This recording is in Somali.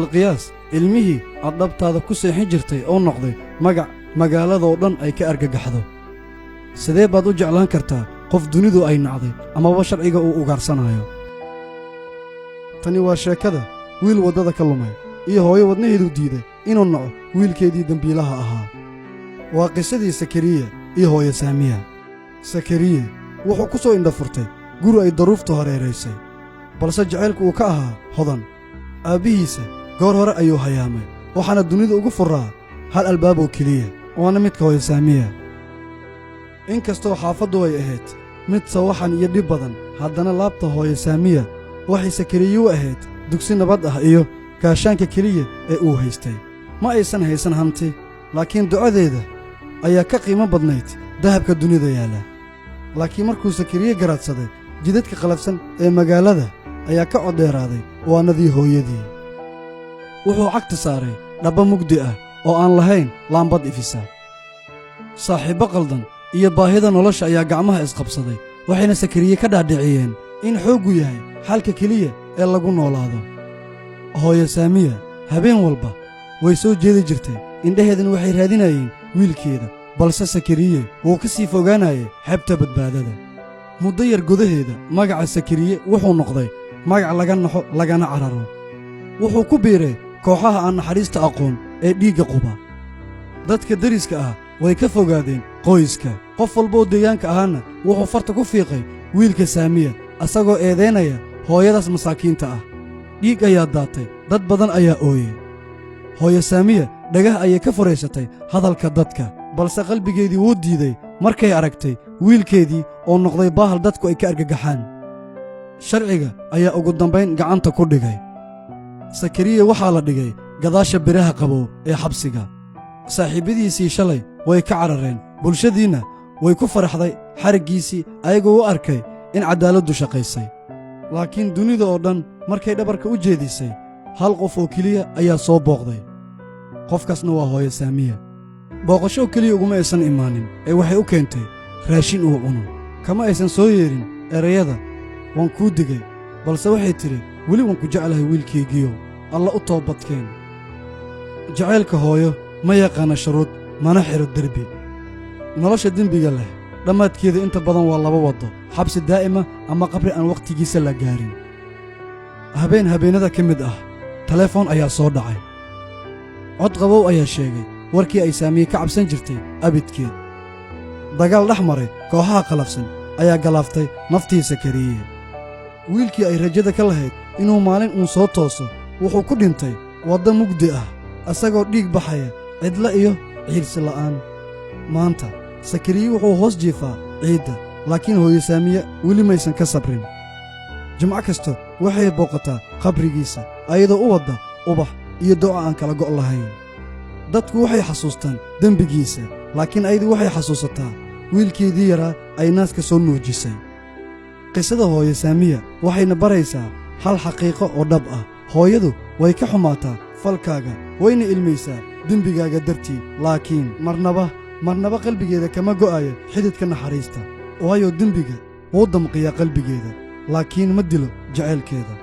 balqiyaas ilmihii aad dhabtaada ku seexin jirtay oo noqday magac magaaladoo dhan ay ka argagaxdo sidee baad u jeclaan kartaa qof dunidu ay nacday amaba sharciga uu ugaarsanayo tani waa sheekada wiil waddada ka lumay iyo hooyo wadnaheedu diiday inuu naco wiilkeedii dembiilaha ahaa waa qisadii sakariya iyo hooyo saamiya sakariye wuxuu ku soo indhafurtay guri ay daruuftu hareeraysay balse jacaylku uu ka ahaa hodan aabbihiisa goor hore ayuu hayaamay waxaana dunida ugu furraa hal albaab oo keliya waana midka hooyo saamiya in kastoo xaafaddu ay ahayd mid sawaxan iyo dhib badan haddana laabta hooyo saamiya waxay sakariye u ahayd dugsi nabad ah iyo gaashaanka keliya ee uu haystay ma aysan haysan hanti laakiin ducadeeda ayaa ka qiimo badnayd dahabka dunida yaalla laakiin markuu sakariye garaadsaday jidadka qalafsan ee magaalada ayaa ka coddheeraaday waanadii hooyadii wuxuu cagta saaray dhabba mugdi ah oo aan lahayn laambad ifisa saaxiibbo qaldan iyo baahida nolosha ayaa gacmaha isqabsaday waxayna sakariye ka dhaadhiciyeen in xooggu yahay xalka keliya ee lagu noolaado hooyo saamiya habeen walba way soo jeedi jirtay indhaheedana waxay raadinayeen wiilkeeda balse sakariye wuu ka sii fogaanayay xebta badbaadada muddo yar gudaheeda magaca sakariye wuxuu noqday magac laga naxo lagana cararo wuxuu ku biiray kooxaha aan naxariista aqoon ee dhiigga quba dadka deriska ah way ka fogaadeen qoyska qof walba oo deegaanka ahaana wuxuu farta ku fiiqay wiilka saamiya asagoo eedaynaya hooyadaas masaakiinta ah dhiig ayaa daatay dad badan ayaa ooyey hooyo saamiya dhagah ayay ka furaysatay hadalka dadka balse qalbigeedii wuu diiday markay aragtay wiilkeedii oo noqday baahal dadku ay ka argagaxaan sharciga ayaa ugu dambayn gacanta ku dhigay sakariye waxaa la dhigay gadaasha biraha qabow ee xabsiga saaxiibbadiisii shalay way ka carareen bulshadiinna way ku faraxday xariggiisii ayagoo u arkay in caddaaladdu shaqaysay laakiin dunida oo dhan markay dhabarka u jeedisay hal qof oo keliya ayaa soo booqday qofkaasna waa hooyo saamiya booqasho keliya uguma aysan imaanin ee waxay u keentay raashin uu cuno kama aysan soo yeedhin erayada waan kuu digay balse waxay tidhi weli waan ku jeclahay wiilkaygiiyow alla u toobadkeen jacaylka hooyo ma yaqaana shuruud mana xidho derbi nolosha dembiga leh dhammaadkeeda inta badan waa laba waddo xabsi daa'ima ama qabri aan wakhtigiisa la gaarin habeen habeennada ka mid ah taleefon ayaa soo dhacay cod qabow ayaa sheegay warkii ay saamiye ka cabsan jirtay abidkeed dagaal dhex maray kooxaha qalafsan ayaa galaaftay naftii sakariye wiilkii ay rajada ka lahayd inuu maalin uun soo tooso wuxuu ku dhintay wadda mugdi ah asagoo dhiig baxaya cidla iyo ciirsi la'aan maanta sakariye wuxuu hoos jiifaa ciidda laakiin hooyo saamiye weli maysan ka sabrin jimco kasta waxay booqataa qabrigiisa ayadoo u wadda ubax iyo doca aan kala go' lahayn dadku waxay xasuustaan dembigiisa laakiin ayadu waxay xasuusataa wiilkeedii yaraa ay naaska soo nuujisay qisada hooyo saamiya waxayna baraysaa hal xaqiiqo oo dhab ah hooyadu way ka xumaataa falkaaga wayna ilmaysaa dembigaaga dartii laakiin marnaba qalbigeeda kama go'ayo xididka naxariista waayo dembiga wuu damqiyaa qalbigeeda laakiin ma dilo jacaylkeeda